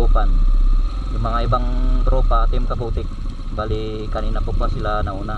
Dagupan. Yung mga ibang tropa, Team Kaputik, bali kanina po pa sila nauna.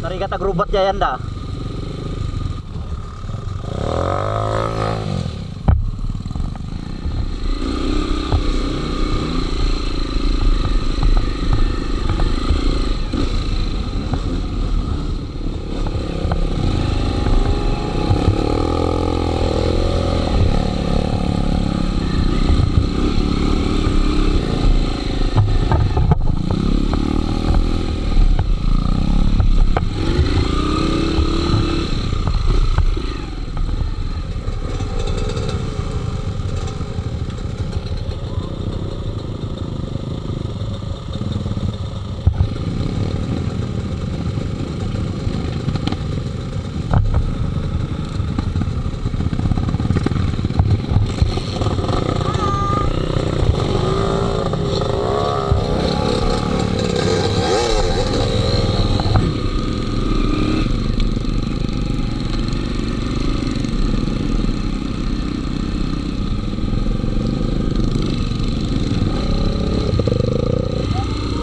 Narigat agrubat jayan da.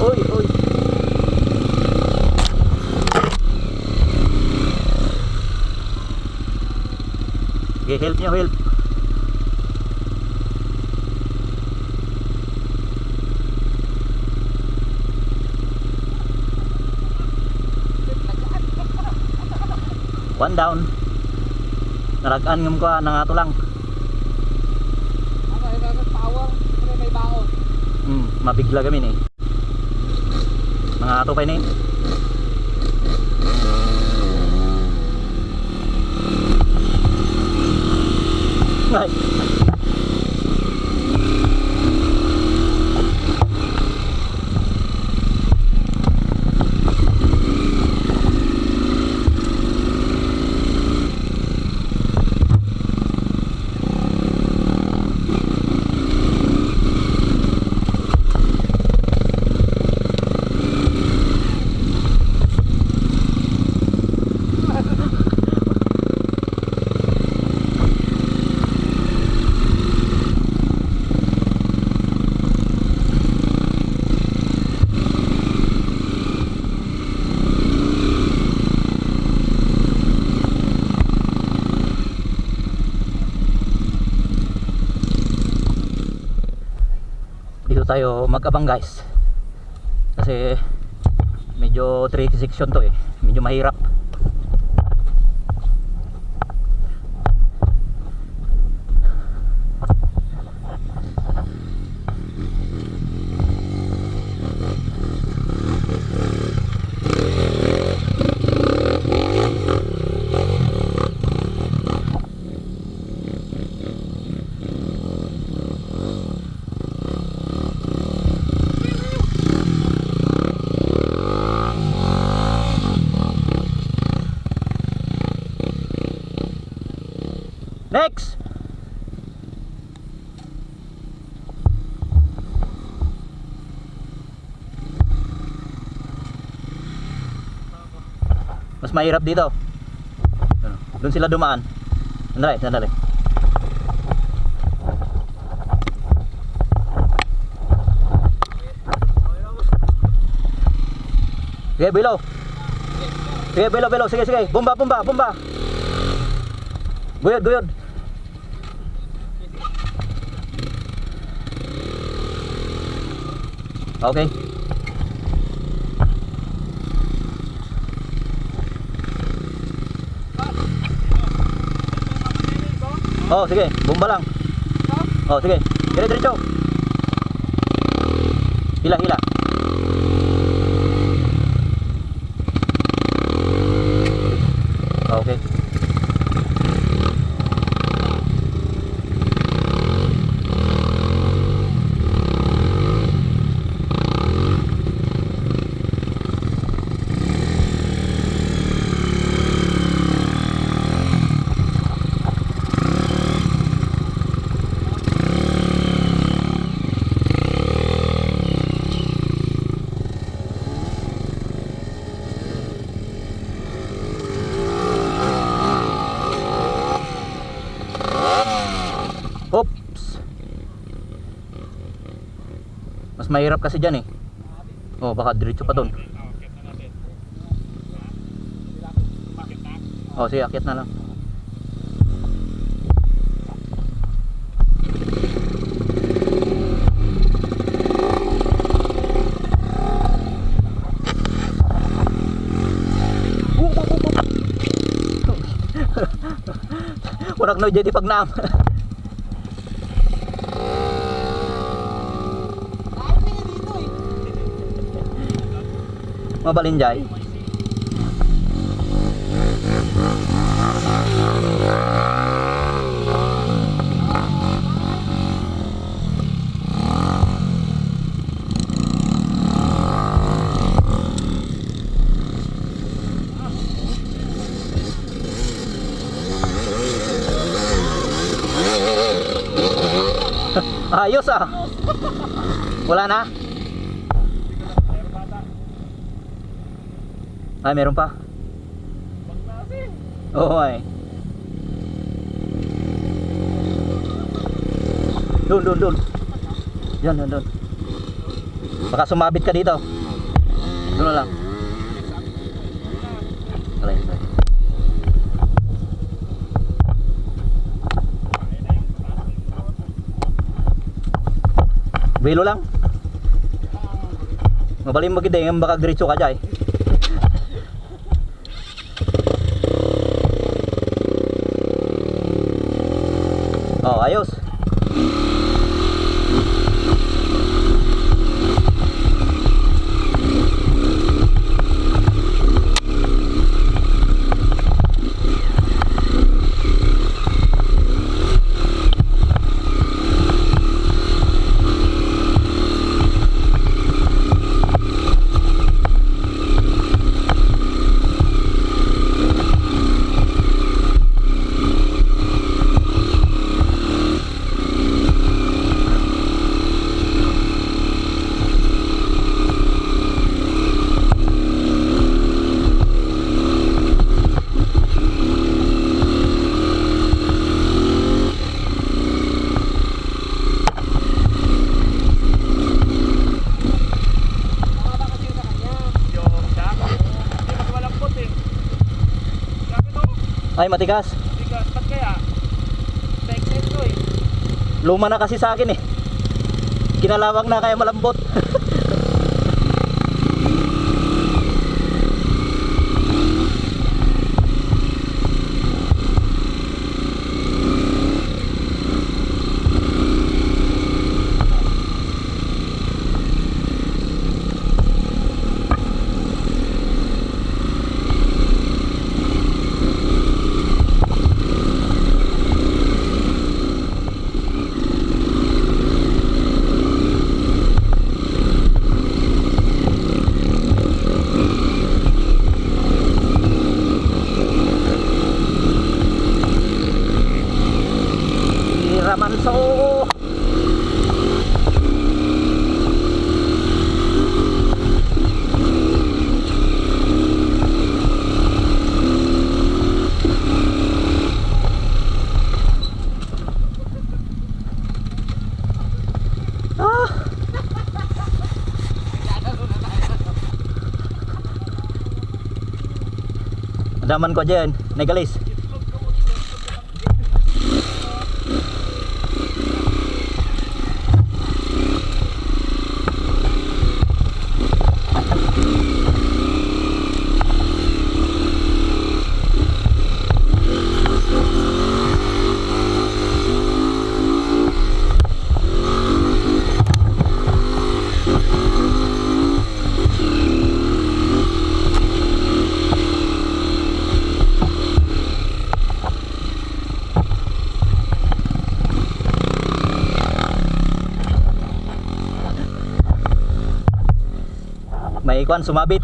Uy, uy. Okay, help nyo, help. One down. Naragaan ngam ko nang ato lang. Power, may baon. Mabigla kami ni. Mga ato pa ni. Ay. Dito tayo mag-abang guys, kasi medyo tricky section to medyo mahirap. Next. Mas mahirap dito. Doon sila dumaan. Sandali, sandali. Sige, below. Sige, below, below. Sige, sige. Bomba, bomba, bomba. Guyod, guyod. Okay. Oh, sige, bomba lang. Oh, sige. Dire-diretso. Hila, hila. Okay. Oops. Mas mahirap kasi dyan eh. Oh, baka diretso pa doon. Oh, sige, akyat na lang. Unak no jadi pag naam. Mabalinjay. Ayos ah. Wala na? Ay, meron pa. Oo ay. Doon. Yan, doon. Baka sumabit ka dito. Doon na lang. Alay. Bilo lang. Mabaling magideng baka diretso ka dyan. Oh, ayos. Ay, matigas. Matigas, ba't kaya? Teknik to eh. Luma na kasi sa akin eh. Kinalawang na kaya malambot. Ramanso. Daman ko dyan, negalis. may kwan sumabit.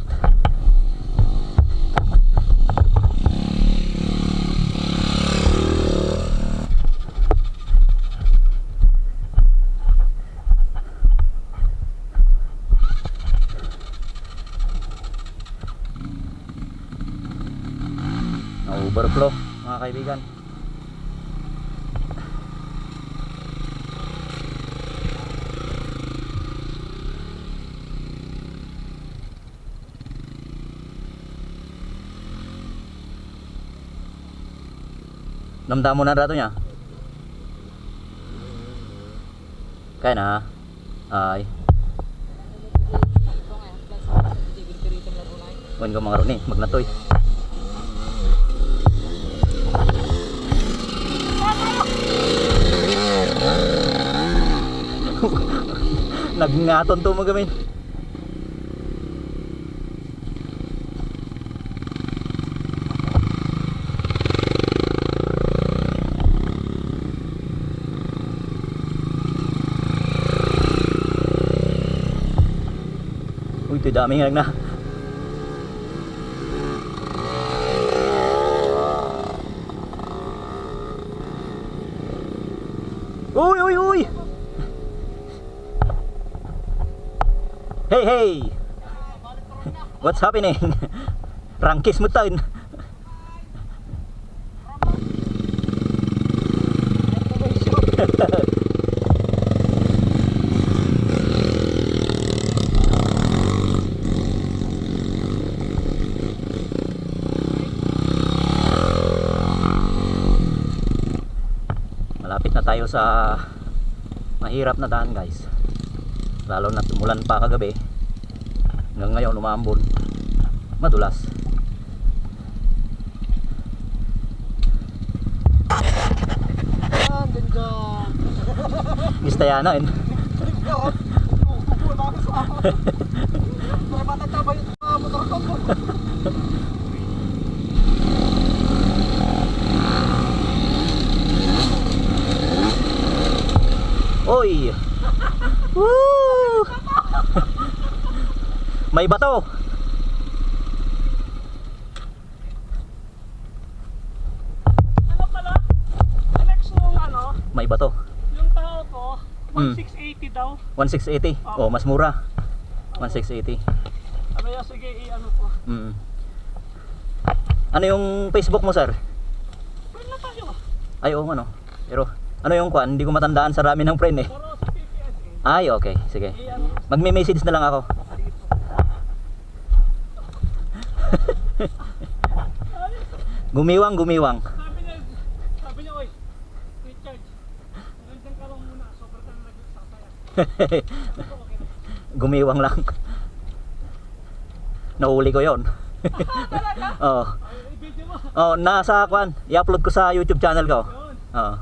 Overflow mga kaibigan. Namdam mo na rato niya. Kaya na. Ay. Kunin ko mga ron eh. Magnatoy. Nagngaton to magamin. Uy, ito dami nga na. Uy, uy, uy. Hey, hey. What's happening? Rangkis mo tayo. Malapit na tayo sa mahirap na daan, guys. Lalo na tumulan pa kagabi. Hanggang ngayon umambon. Madulas. Gistayana eh. Oy. Woo! May bato. Ano pala? Alex nung ano? May bato. Yung tao ko, 1680 daw. 1680. Oh, mas mura. 1680. Ano yan? Sige, i-ano ko. Mm. Ano yung Facebook mo, sir? Pwede na tayo. Ay, oo, ano. Pero ano yung kwan? Hindi ko matandaan sa rami ng friend eh. Puro sa PPS eh. Ay, okay. Sige. I-ano. Magme-message na lang ako. Gumiwang, gumiwang. Sabi niya, oy, recharge. Nandiyan ka lang muna, sobrang ka na nagsasaya. Gumiwang lang. Nahuli ko yon. Oo. Ay, video mo. Oh, nasa kwan. I-upload ko sa YouTube channel ko. Yun. Oo.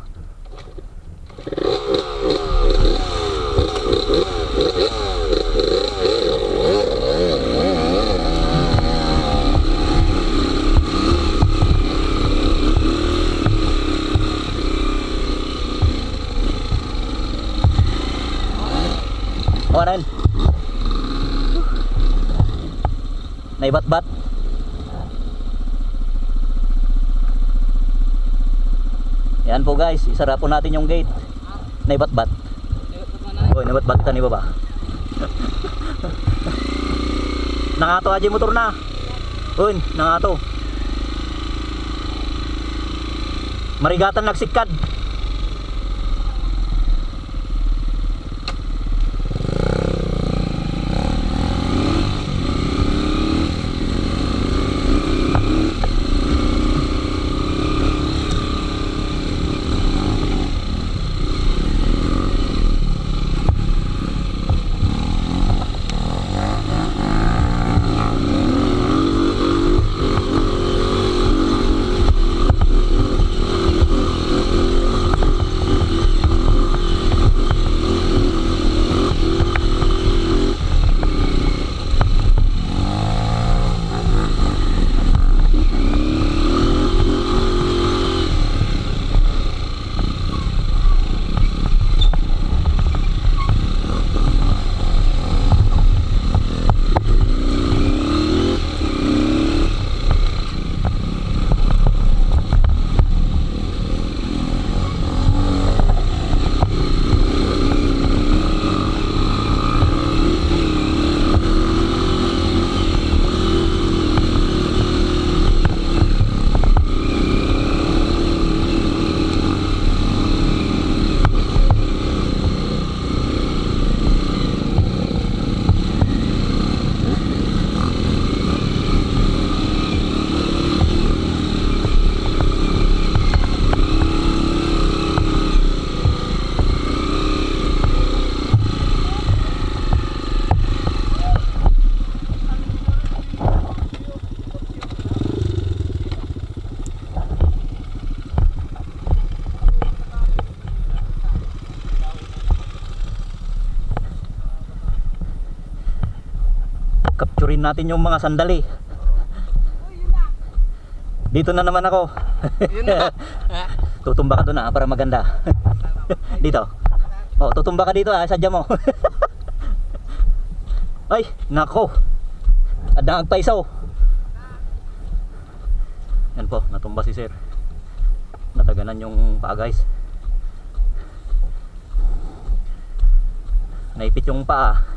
O, ano yun? Naibat-bat. Yan po guys, isara po natin yung gate. Naibat-bat. Oy, naibat-bat kita ni baba. Nangato aja motor na. Uy, nangato. Marigatan nagsikad. Capturein natin yung mga sandali. Dito na naman ako. Yun na. Tutumba ka doon para maganda. Dito. Oh, tutumba ka dito sadya mo. Ay, nako. Adang agpaisaw. Yan po, natumba si sir. Nataganan yung paa guys. Naipit yung paa.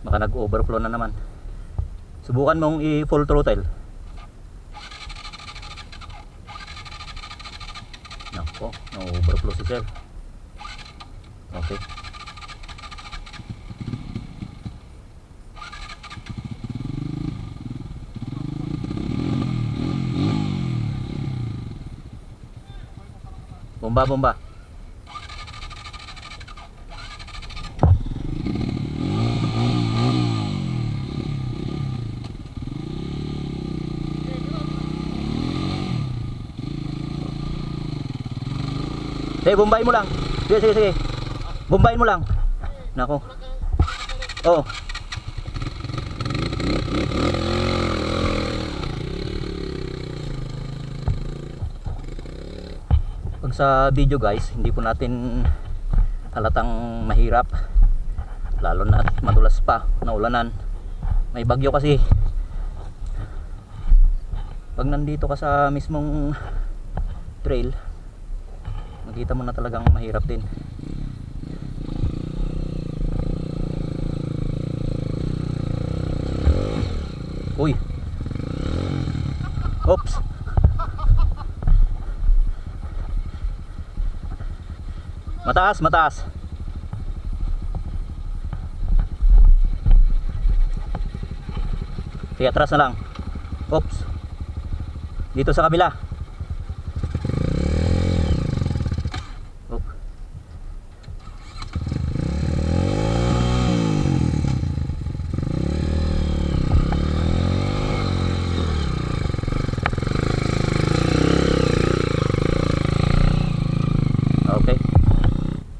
Baka nag-overflow na naman. Subukan mong i-full throttle. Nako, na-overflow si sir. Okay. Bomba, bomba. Sige, bombayin mo lang. Sige, sige, sige. Bombayin mo lang. Nako. Oh. Pag sa video guys, hindi po natin halatang mahirap. Lalo na at madulas pa, naulanan. May bagyo kasi. Pag nandito ka sa mismong trail, makita mo na talagang mahirap din. Uy. Oops. Mataas, mataas. Sige, atras na lang. Oops. Dito sa kabila.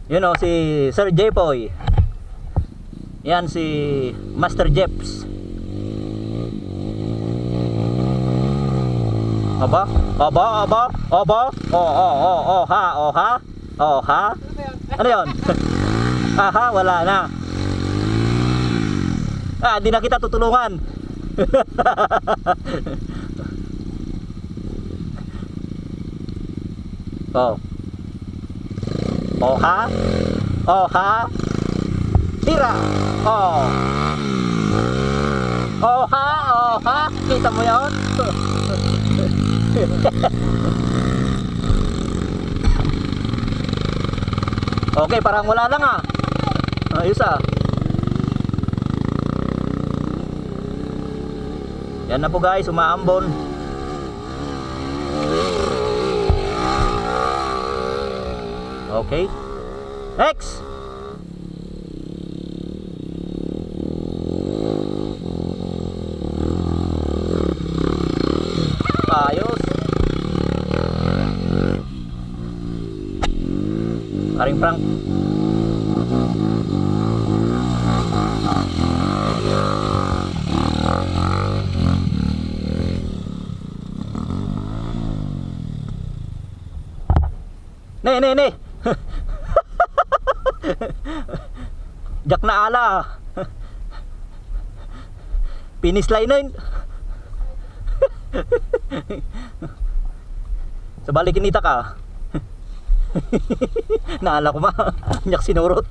You know, si Sir Jepoy. Yan si Master Jeps. Aba, aba, aba, aba. Oh ha, oh ha. Oh ha. Ano 'yon? Aha, wala na. Di na kita tutulungan. Oh. Oh ha? Oh ha? Tira! Oh! Oh ha? Oh ha? Kita mo yun? Okay, parang wala lang ayos Yan na po guys, umaambon. Okay. Next. Ayos. Karing Frank. Ne. Jak na ala. Finish line na yun. Sa balik kinita ka. Naala ko nyak sinurot.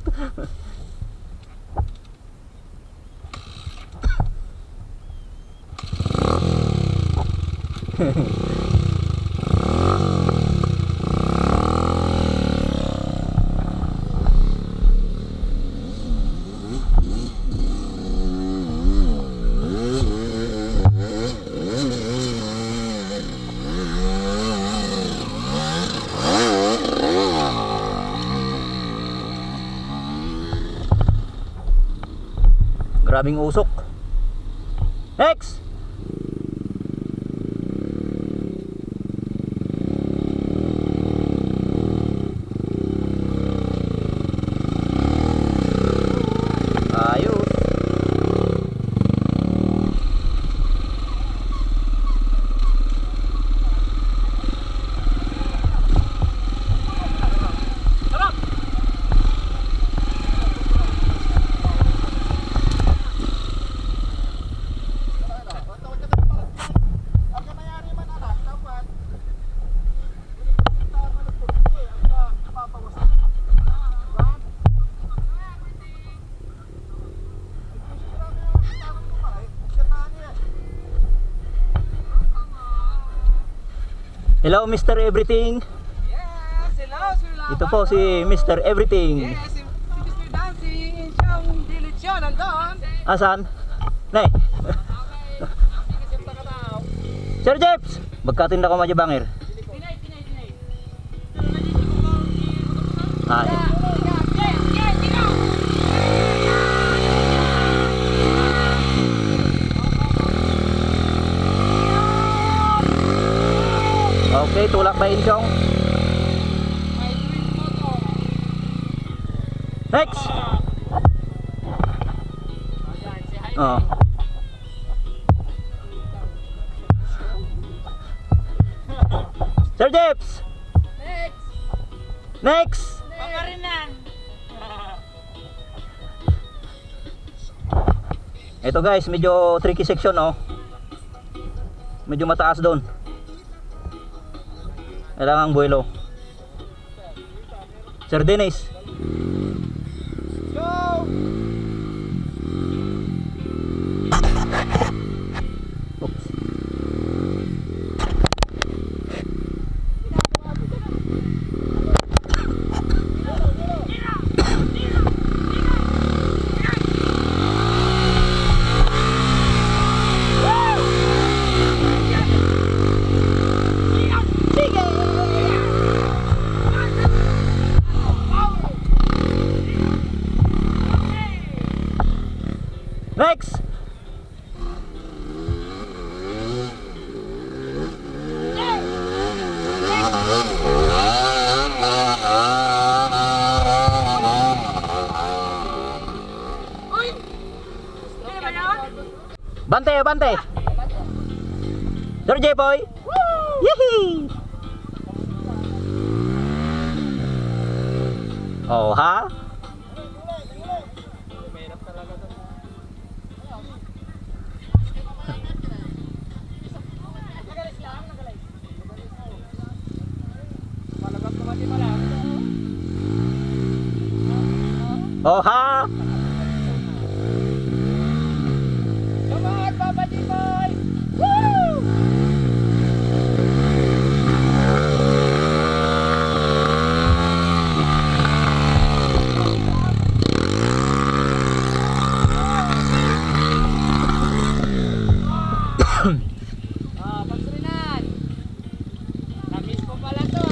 Grabing usok. Next! Ayos! Sarap! Hello Mr. Everything. Yes, hello, Sir Laban. Ito po si Mr. Everything. Yes, si Mr. Dancing, siyang dilitsyon, nandun. Asan? Nay. Sir Jeps, magkatin na ko majabangir. Tinay. Ay. Okay, tulak ba insyong? Next. Oh. Sir Jeps. Next. Pangarinan! Ito guys, medyo tricky section oh. Medyo mataas doon. Kailangang buwelo. Sir Dennis. Oops. Next. Bante, bante. Sir J-Boy. Yehey. Oh, ha? Oh, ha? Come on, Papa Jimboy! Woo! Pagsurinan! Namiss ko pala to,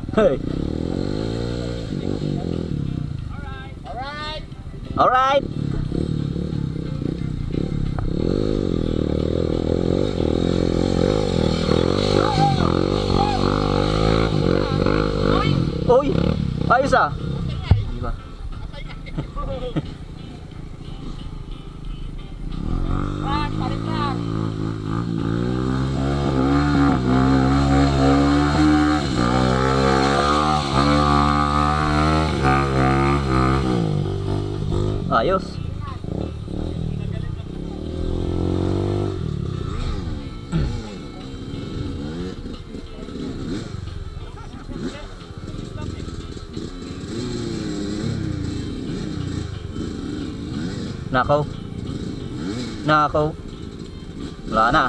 Hey. Alright! All right. Uy, ayos ah. Di ba? Right, balik lang! Ayos. Nakaw. Nakaw. Wala na.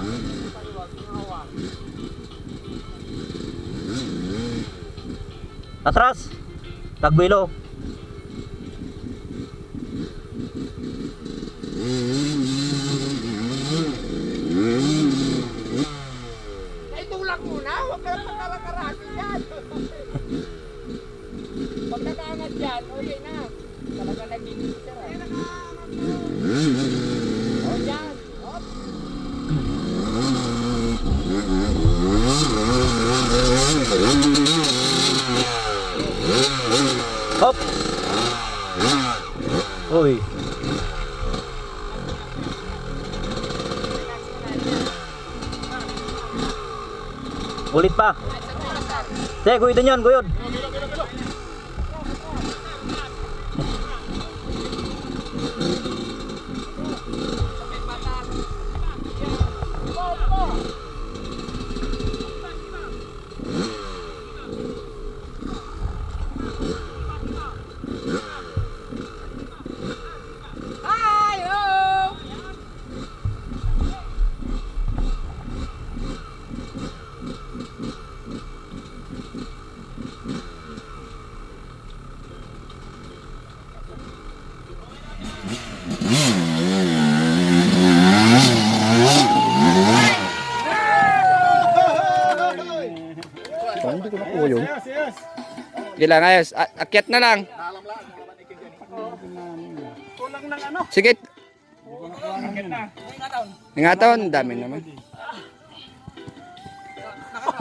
Atras. Tagbuilo. Ay, tulak muna! Huwag ka lang magkarakarami yan! Pag nakaangat Okay na. Talaga nag-i-picture ah. Oh, dyan. Hop. Hop! Uy! Ulit pa! Sige, guyodin yun, guyod! Ayo! Hindi ko nakuha yun. Gilang ayos. Akyat na lang. Kulang ng ano. Sige. Ingataon. Dami naman.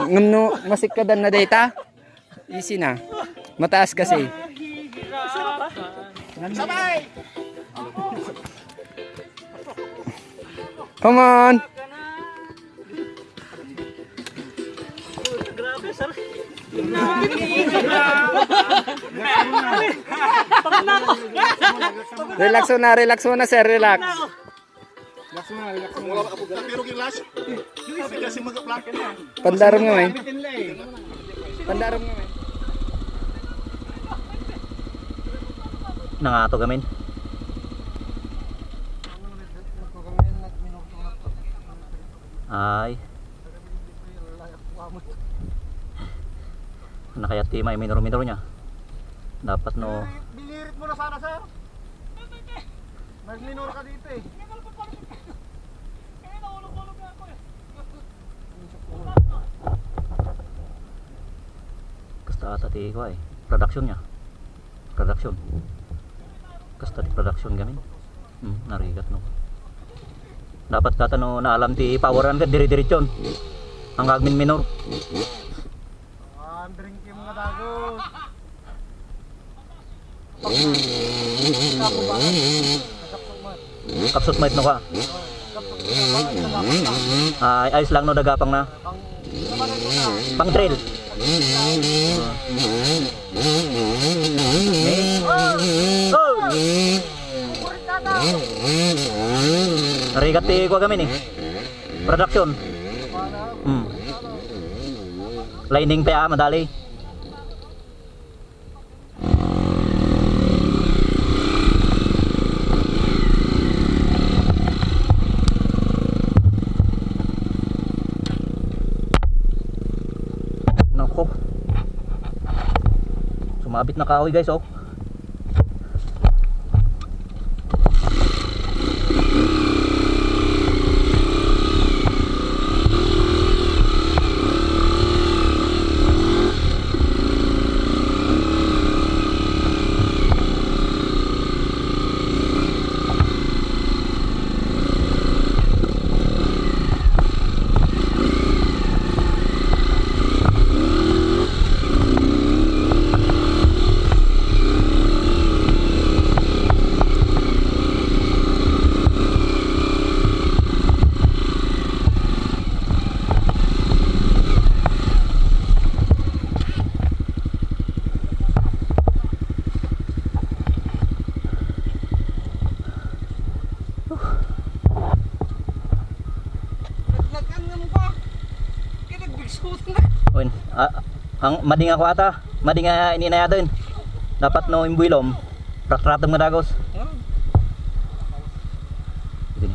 Ngumno masikadan na data. Easy na. Mataas kasi. Sabay! Come on. Grabe, sir. Relax mo na sir, relax. Pandarom nga may. Pandarom nga may. Nangato gamin. Ay. Nakayati may minor-minor niya. Dapat no. Bilirit mo na sana, sir. Nag-minor ka dito eh. Kasta ata ti ko ay. Production niya. Production. Kasta ti production gamin. Narigat no. Dapat kata no na alam ti poweran ka diri-diritsyon. Ang agmin minor. Drinking mga dagos. Kapsot mait no ka. Ay ayos lang no dagapang na. Pang trail. Oh! Narigat ti ko gamin eh. Production. Lining pa madali. Nako. Sumabit na kahoy guys oh. Oin, ang mading ako ata, mading ininaya din. Dapat no imbuilom, pratratom nga dagos. Ini.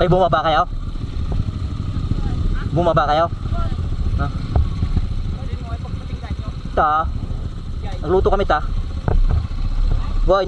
Ay, bumaba kayo? Bumaba kayo? Ha? Ta. Nagluto kami ta. Boy.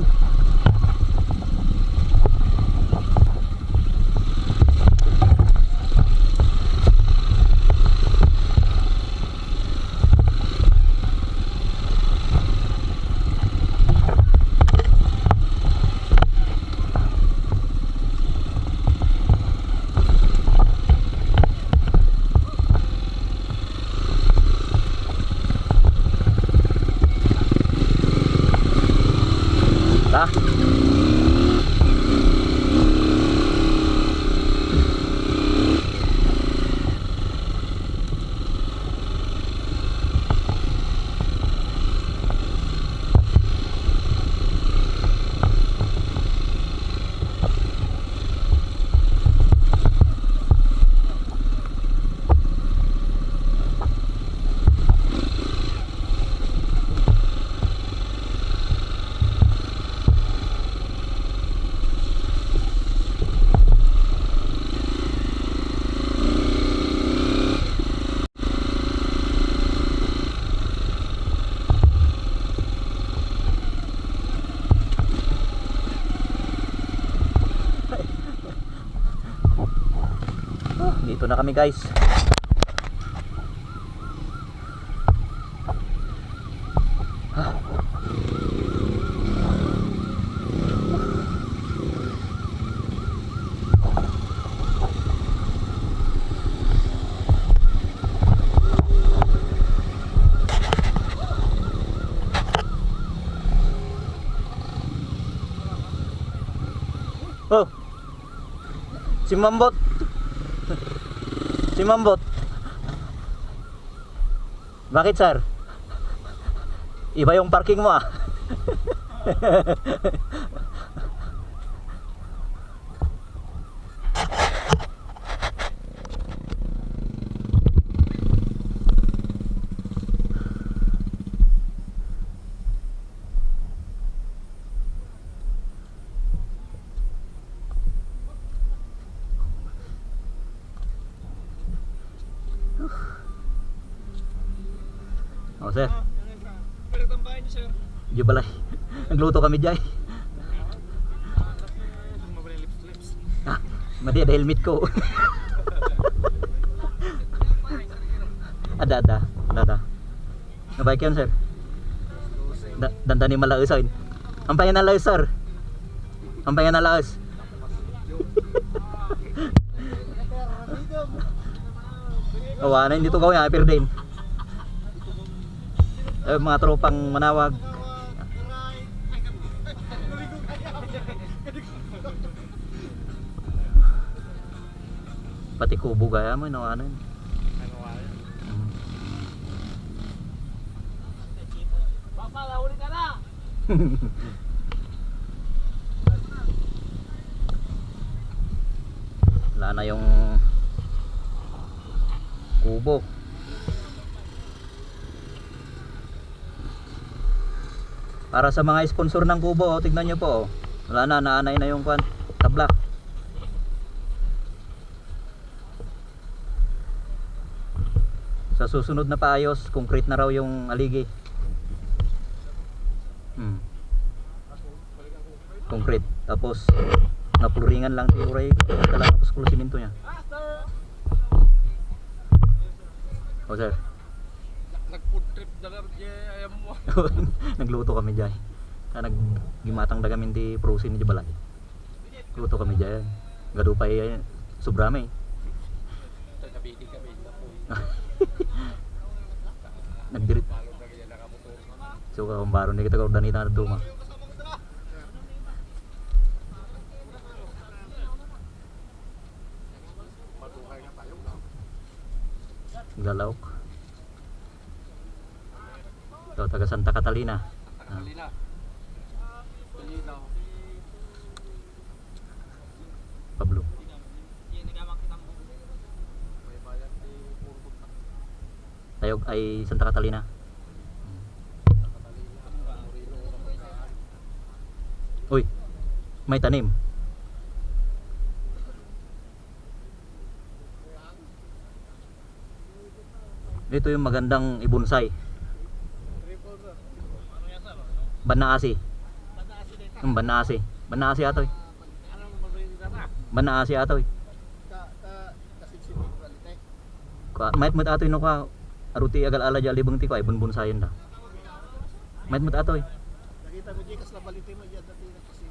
Ta. Dito na kami guys. Oh, si Mambot. Si Mambot. Bakit sir? Iba yung parking mo ah. Oh sir. Balik ang bahay niyo, sir. Di balay. Nagluto kami dyan. Mabalik lips. Ah, madi ada helmet ko. Ada. Nabaik yan sir. Dandani malausoin. Ampayan na laos sir. Ampayan na laos. Awanan dito gawin apir din. Mga tropang manawag. Pati kubo gaya mo inawanan. Papa, lahuli ka na! Wala na yung kubo. Para sa mga sponsor ng kubo, oh, tignan nyo po. Oh. Wala na, naanay na yung tabla. Sa susunod na paayos, concrete na raw yung aligi. Concrete. Tapos napluringan lang si Uray. Tapos siminto niya. O sir. Nag-food trip na lang, ayam mo. Nagluto kami dyan. Naggimatang da kami di prosin di balay. Luto kami dyan. Gadupay sobrame. Nagabili kami na po. Nagdirit. So kung baro ni kita kaordanita na duma. Galaok. Ito taga Santa Catalina. Catalina. Pablo. Tayog ay Santa Catalina. Uy, may tanim. Ito yung magandang ibonsai. Banaasi. Banaasi. Banaasi atoy. Banaasi atoy. Mayat mat atoy no ka aruti agal ala ja libang ti ko ay bunbunsayon da. Mayat mat atoy. Nakita mo Jikas na balite mo dyan dati na kasi.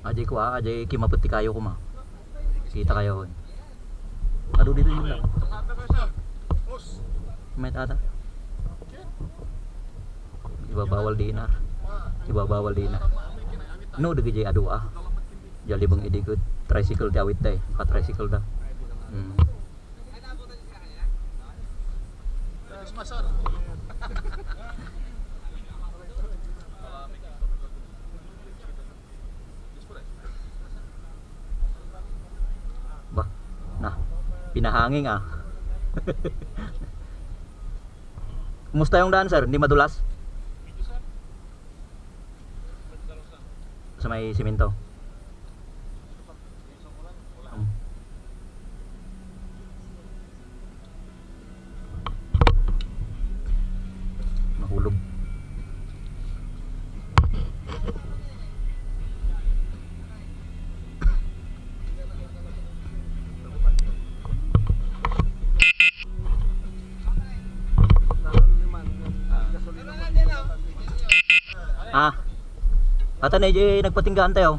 Ajay ko ajay kimapati kayo ko ma. Kita kayo. Ado dito yung lang. Mayat ata. Ibabawal dinar. Ibabawal dinar. No dagi jay ado ah. Jali bang idigot tricycle ti awit day. Ka tricycle da. Masar. Bah. Nah, pinahanging ah. Kumusta yung daan sir? Hindi madulas? Sa may simento. Mahulog. Ah. Ata na nagpatinggaan tayo.